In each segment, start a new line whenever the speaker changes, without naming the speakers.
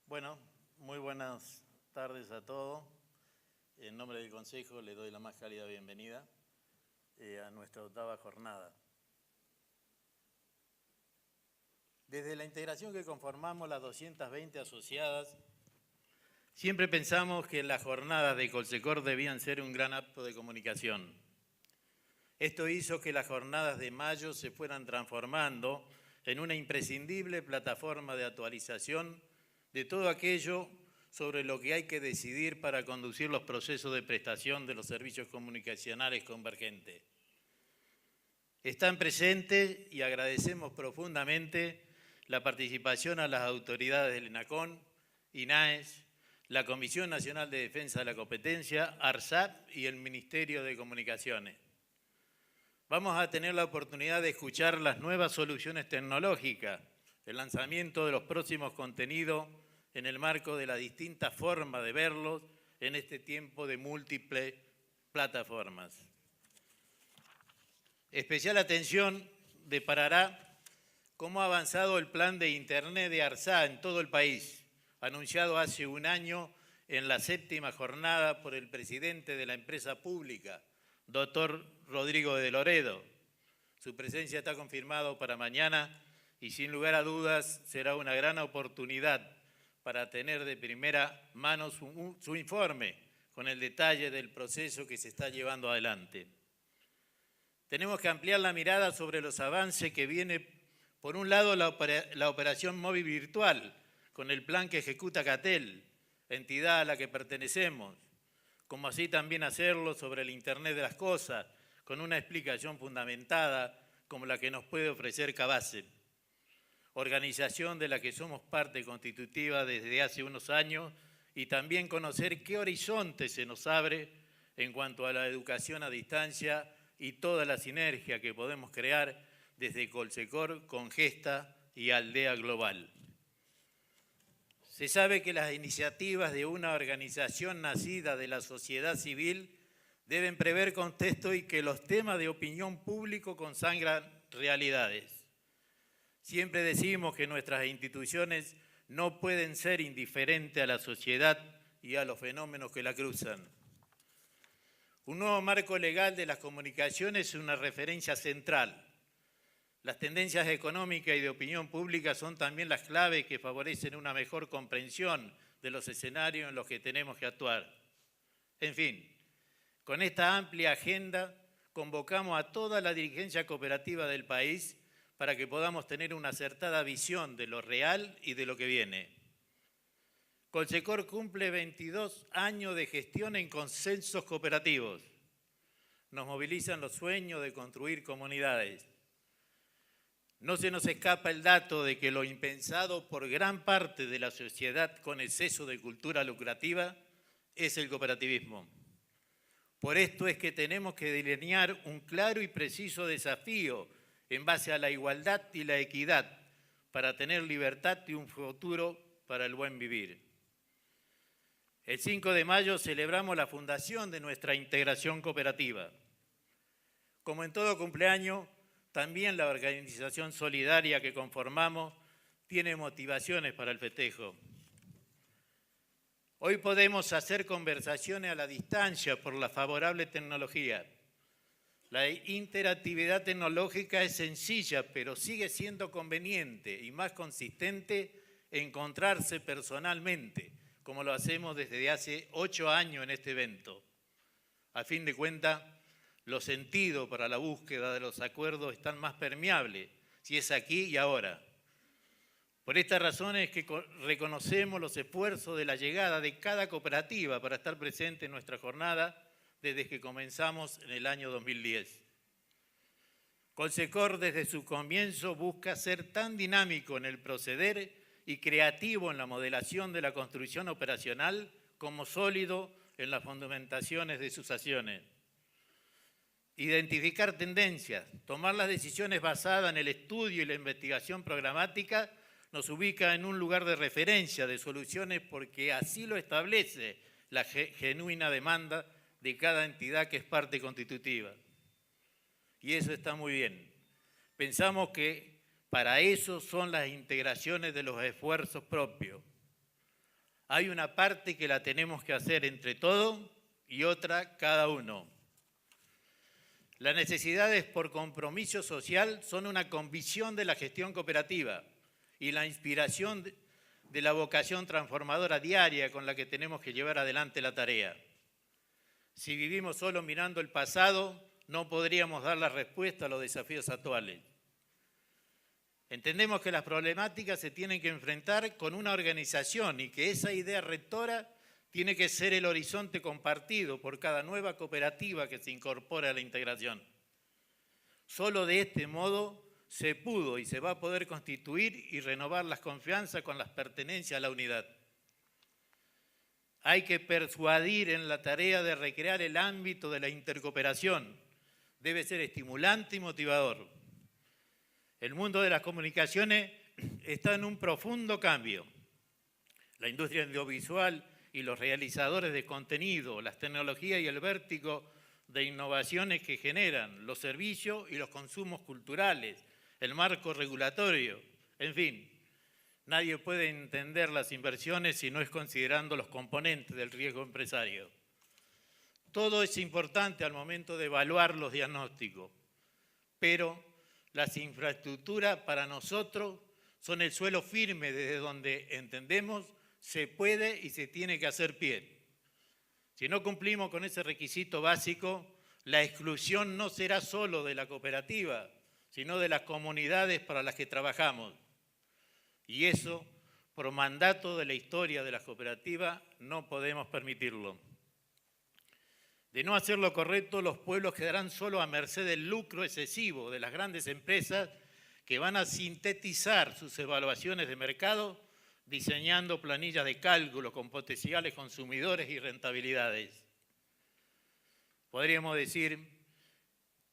Bueno, muy buenas tardes a todos. En nombre del Consejo le doy la más cálida bienvenida a nuestra 8ª jornada. Desde la integración que conformamos las 220 asociadas, siempre pensamos que las jornadas de Colsecor debían ser un gran acto de comunicación. Esto hizo que las jornadas de mayo se fueran transformando en una imprescindible plataforma de actualización de todo aquello sobre lo que hay que decidir para conducir los procesos de prestación de los servicios comunicacionales convergentes. Están presentes y agradecemos profundamente la participación a las autoridades del ENACON, INAES, la Comisión Nacional de Defensa de la Competencia, ARSAT y el Ministerio de Comunicaciones. Vamos a tener la oportunidad de escuchar las nuevas soluciones tecnológicas, el lanzamiento de los próximos contenidos en el marco de la distinta forma de verlos en este tiempo de múltiples plataformas. Especial atención deparará cómo ha avanzado el plan de Internet de ARSAT en todo el país, anunciado hace un año en la 7ª jornada por el presidente de la empresa pública, doctor Rodrigo de Loredo. Su presencia está confirmada para mañana y sin lugar a dudas será una gran oportunidad para tener de primera mano su informe con el detalle del proceso que se está llevando adelante. Tenemos que ampliar la mirada sobre los avances que viene, por un lado, la operación móvil virtual, con el plan que ejecuta CATEL, entidad a la que pertenecemos, como así también hacerlo sobre el Internet de las Cosas, con una explicación fundamentada como la que nos puede ofrecer Cabase, organización de la que somos parte constitutiva desde hace unos años, y también conocer qué horizonte se nos abre en cuanto a la educación a distancia y toda la sinergia que podemos crear desde Colsecor con Gesta y Aldea Global. Se sabe que las iniciativas de una organización nacida de la sociedad civil deben prever contexto y que los temas de opinión público consagran realidades. Siempre decimos que nuestras instituciones no pueden ser indiferentes a la sociedad y a los fenómenos que la cruzan. Un nuevo marco legal de las comunicaciones es una referencia central. Las tendencias económicas y de opinión pública son también las claves que favorecen una mejor comprensión de los escenarios en los que tenemos que actuar. En fin, con esta amplia agenda convocamos a toda la dirigencia cooperativa del país para que podamos tener una acertada visión de lo real y de lo que viene. Colsecor cumple 22 años de gestión en consensos cooperativos. Nos movilizan los sueños de construir comunidades. No se nos escapa el dato de que lo impensado por gran parte de la sociedad con exceso de cultura lucrativa es el cooperativismo. Por esto es que tenemos que delinear un claro y preciso desafío en base a la igualdad y la equidad para tener libertad y un futuro para el buen vivir. El 5 de mayo celebramos la fundación de nuestra integración cooperativa. Como en todo cumpleaños, también la organización solidaria que conformamos tiene motivaciones para el festejo. Hoy podemos hacer conversaciones a la distancia por la favorable tecnología. La interactividad tecnológica es sencilla, pero sigue siendo conveniente y más consistente encontrarse personalmente, como lo hacemos desde hace 8 años en este evento. A fin de cuentas, los sentidos para la búsqueda de los acuerdos están más permeables, si es aquí y ahora. Por esta razón es que reconocemos los esfuerzos de la llegada de cada cooperativa para estar presente en nuestra jornada desde que comenzamos en el año 2010. Colsecor desde su comienzo busca ser tan dinámico en el proceder y creativo en la modelación de la construcción operacional como sólido en las fundamentaciones de sus acciones. Identificar tendencias, tomar las decisiones basadas en el estudio y la investigación programática nos ubica en un lugar de referencia de soluciones porque así lo establece la genuina demanda de cada entidad que es parte constitutiva. Y eso está muy bien. Pensamos que para eso son las integraciones de los esfuerzos propios. Hay una parte que la tenemos que hacer entre todos y otra cada uno. Las necesidades por compromiso social son una convicción de la gestión cooperativa y la inspiración de la vocación transformadora diaria con la que tenemos que llevar adelante la tarea. Si vivimos solo mirando el pasado, no podríamos dar la respuesta a los desafíos actuales. Entendemos que las problemáticas se tienen que enfrentar con una organización y que esa idea rectora tiene que ser el horizonte compartido por cada nueva cooperativa que se incorpora a la integración. Solo de este modo se pudo y se va a poder constituir y renovar las confianzas con las pertenencias a la unidad. Hay que persuadir en la tarea de recrear el ámbito de la intercooperación. Debe ser estimulante y motivador. El mundo de las comunicaciones está en un profundo cambio. La industria audiovisual y los realizadores de contenido, las tecnologías y el vértigo de innovaciones que generan los servicios y los consumos culturales, el marco regulatorio, en fin, nadie puede entender las inversiones si no es considerando los componentes del riesgo empresario. Todo es importante al momento de evaluar los diagnósticos, pero las infraestructuras para nosotros son el suelo firme desde donde entendemos se puede y se tiene que hacer pie. Si no cumplimos con ese requisito básico, la exclusión no será solo de la cooperativa, sino de las comunidades para las que trabajamos. Y eso, por mandato de la historia de las cooperativas, no podemos permitirlo. De no hacer lo correcto, los pueblos quedarán solo a merced del lucro excesivo de las grandes empresas que van a sintetizar sus evaluaciones de mercado diseñando planillas de cálculo con potenciales consumidores y rentabilidades. Podríamos decir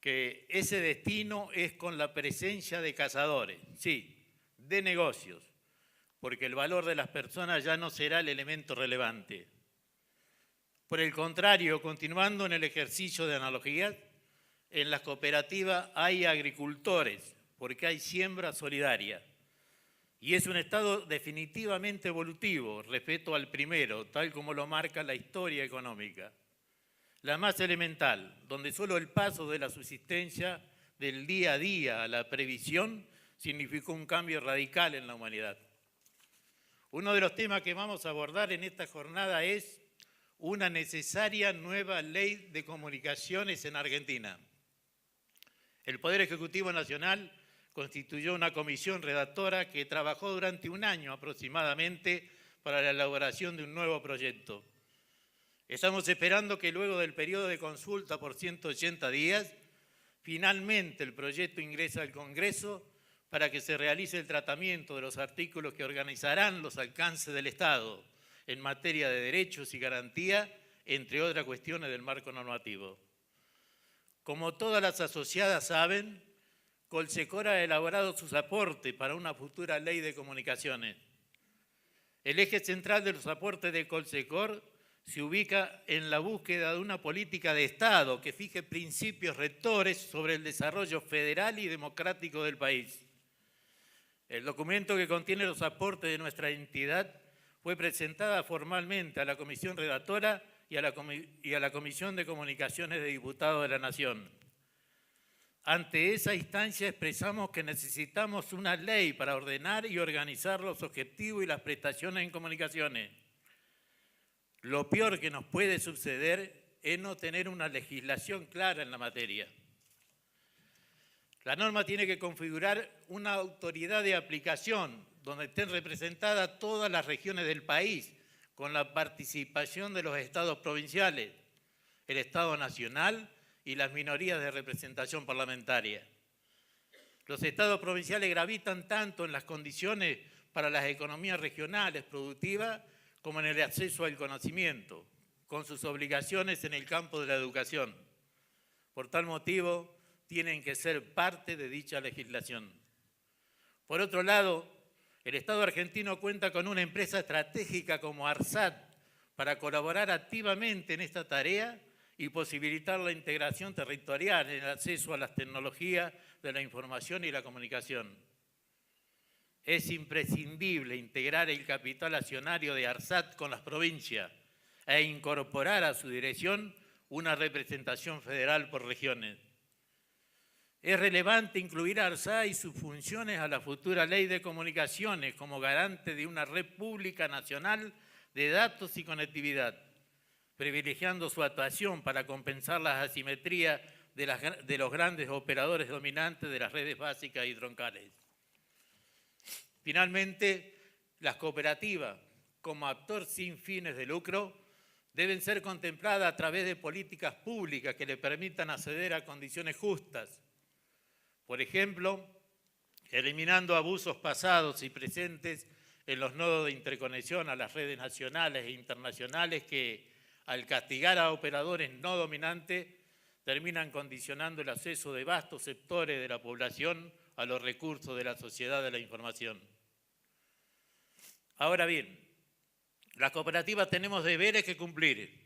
que ese destino es con la presencia de cazadores, sí, de negocios, porque el valor de las personas ya no será el elemento relevante. Por el contrario, continuando en el ejercicio de analogías, en las cooperativas hay agricultores, porque hay siembra solidaria. Y es un estado definitivamente evolutivo respecto al primero, tal como lo marca la historia económica. La más elemental, donde solo el paso de la subsistencia del día a día a la previsión significó un cambio radical en la humanidad. Uno de los temas que vamos a abordar en esta jornada es una necesaria nueva ley de comunicaciones en Argentina. El Poder Ejecutivo Nacional constituyó una comisión redactora que trabajó durante un año aproximadamente para la elaboración de un nuevo proyecto. Estamos esperando que luego del periodo de consulta por 180 días, finalmente el proyecto ingrese al Congreso para que se realice el tratamiento de los artículos que organizarán los alcances del Estado en materia de derechos y garantía, entre otras cuestiones del marco normativo. Como todas las asociadas saben, Colsecor ha elaborado sus aportes para una futura ley de comunicaciones. El eje central de los aportes de Colsecor se ubica en la búsqueda de una política de Estado que fije principios rectores sobre el desarrollo federal y democrático del país. El documento que contiene los aportes de nuestra entidad fue presentada formalmente a la Comisión Redactora y a la Comisión de Comunicaciones de Diputados de la Nación. Ante esa instancia expresamos que necesitamos una ley para ordenar y organizar los objetivos y las prestaciones en comunicaciones. Lo peor que nos puede suceder es no tener una legislación clara en la materia. La norma tiene que configurar una autoridad de aplicación donde estén representadas todas las regiones del país, con la participación de los estados provinciales, el Estado Nacional y las minorías de representación parlamentaria. Los estados provinciales gravitan tanto en las condiciones para las economías regionales productivas como en el acceso al conocimiento, con sus obligaciones en el campo de la educación. Por tal motivo, tienen que ser parte de dicha legislación. Por otro lado, el Estado argentino cuenta con una empresa estratégica como ARSAT para colaborar activamente en esta tarea y posibilitar la integración territorial en el acceso a las tecnologías de la información y la comunicación. Es imprescindible integrar el capital accionario de ARSAT con las provincias e incorporar a su dirección una representación federal por regiones. Es relevante incluir a ARSAT y sus funciones a la futura Ley de Comunicaciones como garante de una red pública nacional de datos y conectividad, privilegiando su actuación para compensar las asimetrías de los grandes operadores dominantes de las redes básicas y troncales. Finalmente, las cooperativas, como actor sin fines de lucro, deben ser contempladas a través de políticas públicas que le permitan acceder a condiciones justas. Por ejemplo, eliminando abusos pasados y presentes en los nodos de interconexión a las redes nacionales e internacionales que, al castigar a operadores no dominantes, terminan condicionando el acceso de vastos sectores de la población a los recursos de la sociedad de la información. Ahora bien, las cooperativas tenemos deberes que cumplir.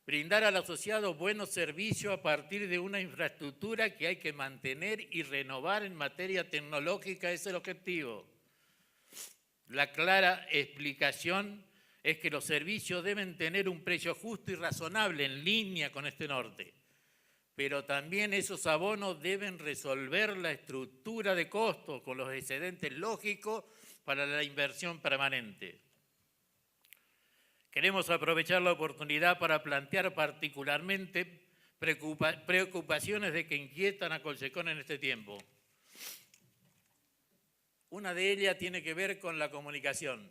Brindar al asociado buenos servicios a partir de una infraestructura que hay que mantener y renovar en materia tecnológica es el objetivo. La clara explicación es que los servicios deben tener un precio justo y razonable en línea con este norte, pero también esos abonos deben resolver la estructura de costos con los excedentes lógicos para la inversión permanente. Queremos aprovechar la oportunidad para plantear particularmente preocupaciones de que inquietan a Colsecon en este tiempo. Una de ellas tiene que ver con la comunicación.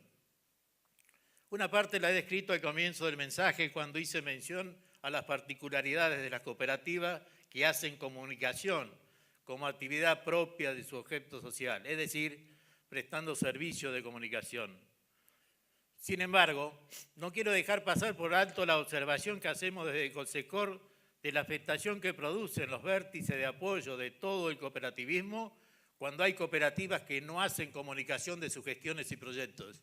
Una parte la he descrito al comienzo del mensaje cuando hice mención a las particularidades de las cooperativas que hacen comunicación como actividad propia de su objeto social, es decir, prestando servicios de comunicación. Sin embargo, no quiero dejar pasar por alto la observación que hacemos desde Colsecor de la afectación que producen los vértices de apoyo de todo el cooperativismo cuando hay cooperativas que no hacen comunicación de sus gestiones y proyectos.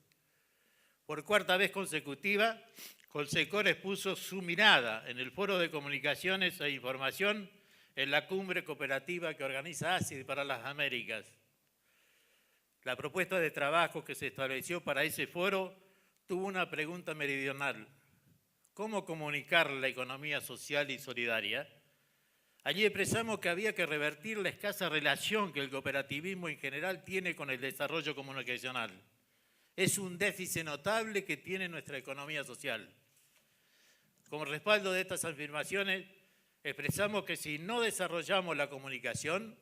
Por cuarta vez consecutiva, Colsecor expuso su mirada en el Foro de Comunicaciones e Información en la cumbre cooperativa que organiza ACID para las Américas. La propuesta de trabajo que se estableció para ese foro tuvo una pregunta meridional: ¿cómo comunicar la economía social y solidaria? Allí expresamos que había que revertir la escasa relación que el cooperativismo en general tiene con el desarrollo comunicacional. Es un déficit notable que tiene nuestra economía social. Como respaldo de estas afirmaciones, expresamos que si no desarrollamos la comunicación,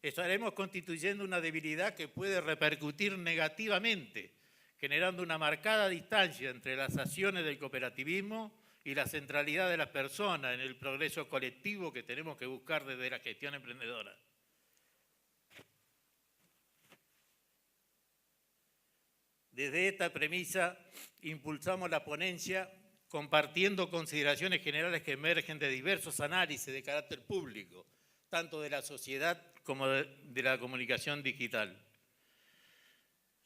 estaremos constituyendo una debilidad que puede repercutir negativamente, generando una marcada distancia entre las acciones del cooperativismo y la centralidad de las personas en el progreso colectivo que tenemos que buscar desde la gestión emprendedora. Desde esta premisa impulsamos la ponencia compartiendo consideraciones generales que emergen de diversos análisis de carácter público, tanto de la sociedad como de la comunicación digital.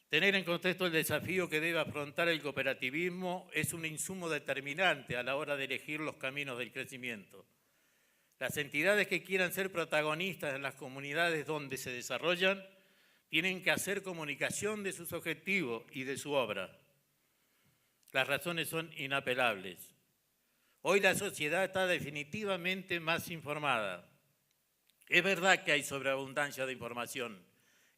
Tener en contexto el desafío que debe afrontar el cooperativismo es un insumo determinante a la hora de elegir los caminos del crecimiento. Las entidades que quieran ser protagonistas en las comunidades donde se desarrollan tienen que hacer comunicación de sus objetivos y de su obra. Las razones son inapelables. Hoy la sociedad está definitivamente más informada. Es verdad que hay sobreabundancia de información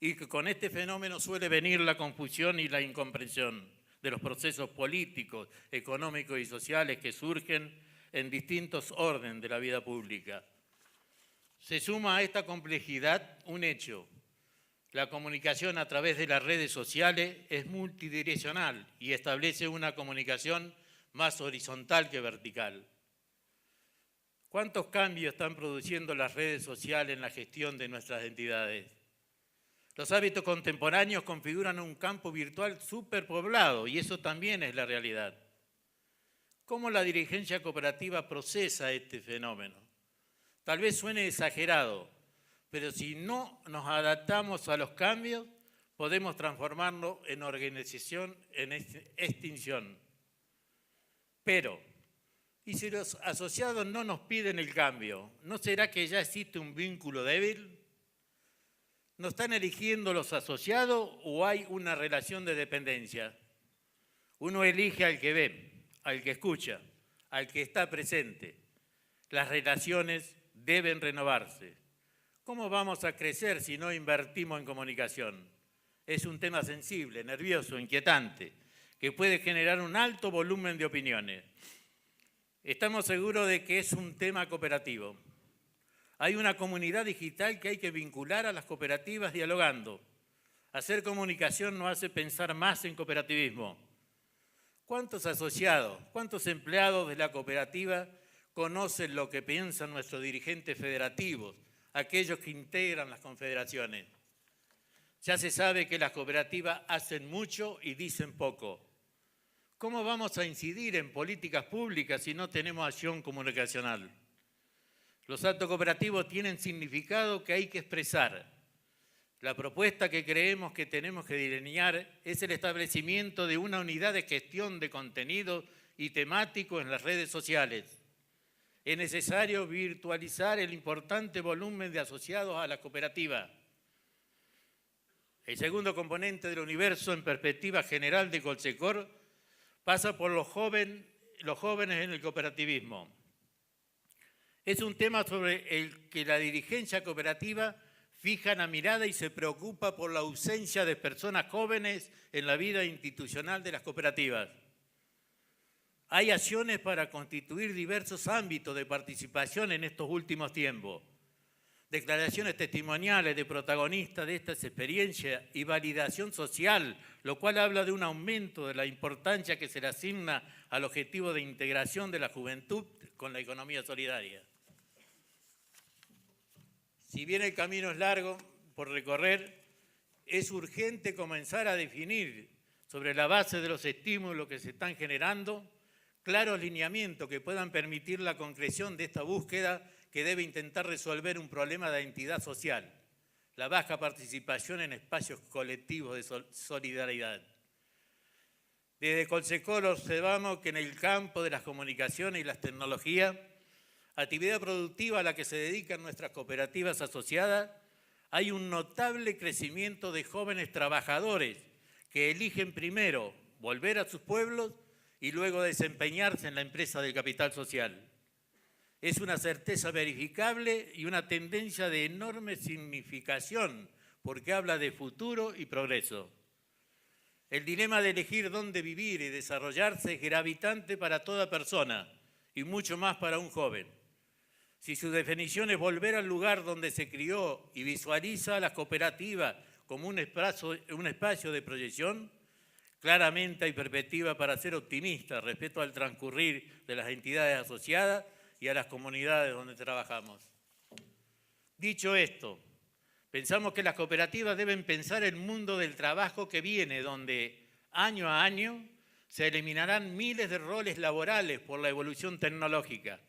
y que con este fenómeno suele venir la confusión y la incomprensión de los procesos políticos, económicos y sociales que surgen en distintos órdenes de la vida pública. Se suma a esta complejidad un hecho: la comunicación a través de las redes sociales es multidireccional y establece una comunicación más horizontal que vertical. ¿Cuántos cambios están produciendo las redes sociales en la gestión de nuestras entidades? Los hábitos contemporáneos configuran un campo virtual superpoblado y eso también es la realidad. ¿Cómo la dirigencia cooperativa procesa este fenómeno? Tal vez suene exagerado, pero si no nos adaptamos a los cambios, podemos transformarlo en organización en extinción. Pero, ¿y si los asociados no nos piden el cambio? ¿No será que ya existe un vínculo débil? ¿No están eligiendo los asociados o hay una relación de dependencia? Uno elige al que ve, al que escucha, al que está presente. Las relaciones deben renovarse. ¿Cómo vamos a crecer si no invertimos en comunicación? Es un tema sensible, nervioso, inquietante, que puede generar un alto volumen de opiniones. Estamos seguros de que es un tema cooperativo. Hay una comunidad digital que hay que vincular a las cooperativas dialogando. Hacer comunicación nos hace pensar más en cooperativismo. ¿Cuántos asociados, cuántos empleados de la cooperativa conocen lo que piensan nuestros dirigentes federativos, aquellos que integran las confederaciones? Ya se sabe que las cooperativas hacen mucho y dicen poco. ¿Cómo vamos a incidir en políticas públicas si no tenemos acción comunicacional? Los actos cooperativos tienen significado que hay que expresar. La propuesta que creemos que tenemos que delinear es el establecimiento de una unidad de gestión de contenido y temático en las redes sociales. Es necesario virtualizar el importante volumen de asociados a la cooperativa. El segundo componente del universo en perspectiva general de Colsecor pasa por los jóvenes en el cooperativismo. Es un tema sobre el que la dirigencia cooperativa fija la mirada y se preocupa por la ausencia de personas jóvenes en la vida institucional de las cooperativas. Hay acciones para constituir diversos ámbitos de participación en estos últimos tiempos. Declaraciones testimoniales de protagonistas de estas experiencias y validación social, lo cual habla de un aumento de la importancia que se le asigna al objetivo de integración de la juventud con la economía solidaria. Si bien el camino es largo por recorrer, es urgente comenzar a definir sobre la base de los estímulos que se están generando claros lineamientos que puedan permitir la concreción de esta búsqueda que debe intentar resolver un problema de identidad social, la baja participación en espacios colectivos de solidaridad. Desde Colsecor observamos que en el campo de las comunicaciones y las tecnologías, actividad productiva a la que se dedican nuestras cooperativas asociadas, hay un notable crecimiento de jóvenes trabajadores que eligen primero volver a sus pueblos y luego desempeñarse en la empresa del capital social. Es una certeza verificable y una tendencia de enorme significación porque habla de futuro y progreso. El dilema de elegir dónde vivir y desarrollarse es gravitante para toda persona y mucho más para un joven. Si su definición es volver al lugar donde se crió y visualiza a las cooperativas como un espacio de proyección, claramente hay perspectiva para ser optimista respecto al transcurrir de las entidades asociadas y a las comunidades donde trabajamos. Dicho esto, pensamos que las cooperativas deben pensar el mundo del trabajo que viene, donde año a año se eliminarán miles de roles laborales por la evolución tecnológica,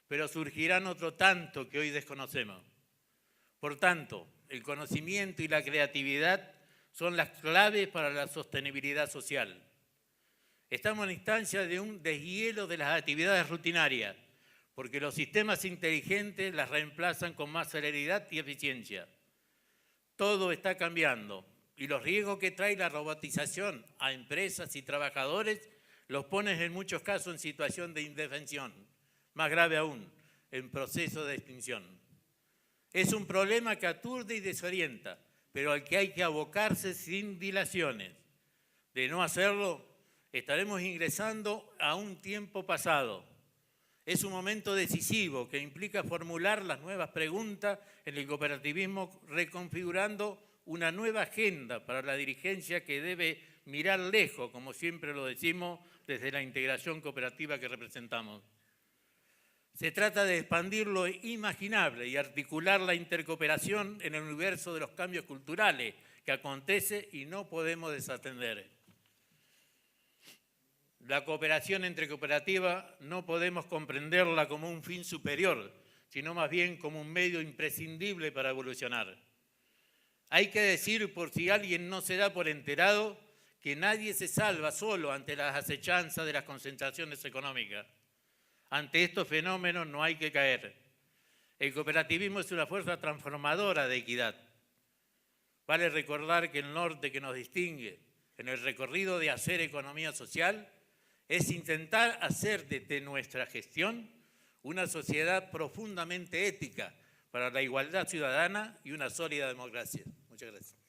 pero surgirán otro tanto que hoy desconocemos. Por tanto, el conocimiento y la creatividad son las claves para la sostenibilidad social. Estamos en instancia de un deshielo de las actividades rutinarias, porque los sistemas inteligentes las reemplazan con más celeridad y eficiencia. Todo está cambiando y los riesgos que trae la robotización a empresas y trabajadores los ponen en muchos casos en situación de indefensión, más grave aún, en proceso de extinción. Es un problema que aturde y desorienta, pero al que hay que abocarse sin dilaciones. De no hacerlo, estaremos ingresando a un tiempo pasado. Es un momento decisivo que implica formular las nuevas preguntas en el cooperativismo, reconfigurando una nueva agenda para la dirigencia que debe mirar lejos, como siempre lo decimos, desde la integración cooperativa que representamos. Se trata de expandir lo imaginable y articular la intercooperación en el universo de los cambios culturales que acontece y no podemos desatender. La cooperación entre cooperativas no podemos comprenderla como un fin superior, sino más bien como un medio imprescindible para evolucionar. Hay que decir, por si alguien no se da por enterado, que nadie se salva solo ante las acechanzas de las concentraciones económicas. Ante estos fenómenos no hay que caer. El cooperativismo es una fuerza transformadora de equidad. Vale recordar que el norte que nos distingue en el recorrido de hacer economía social es intentar hacer de nuestra gestión una sociedad profundamente ética para la igualdad ciudadana y una sólida democracia. Muchas gracias.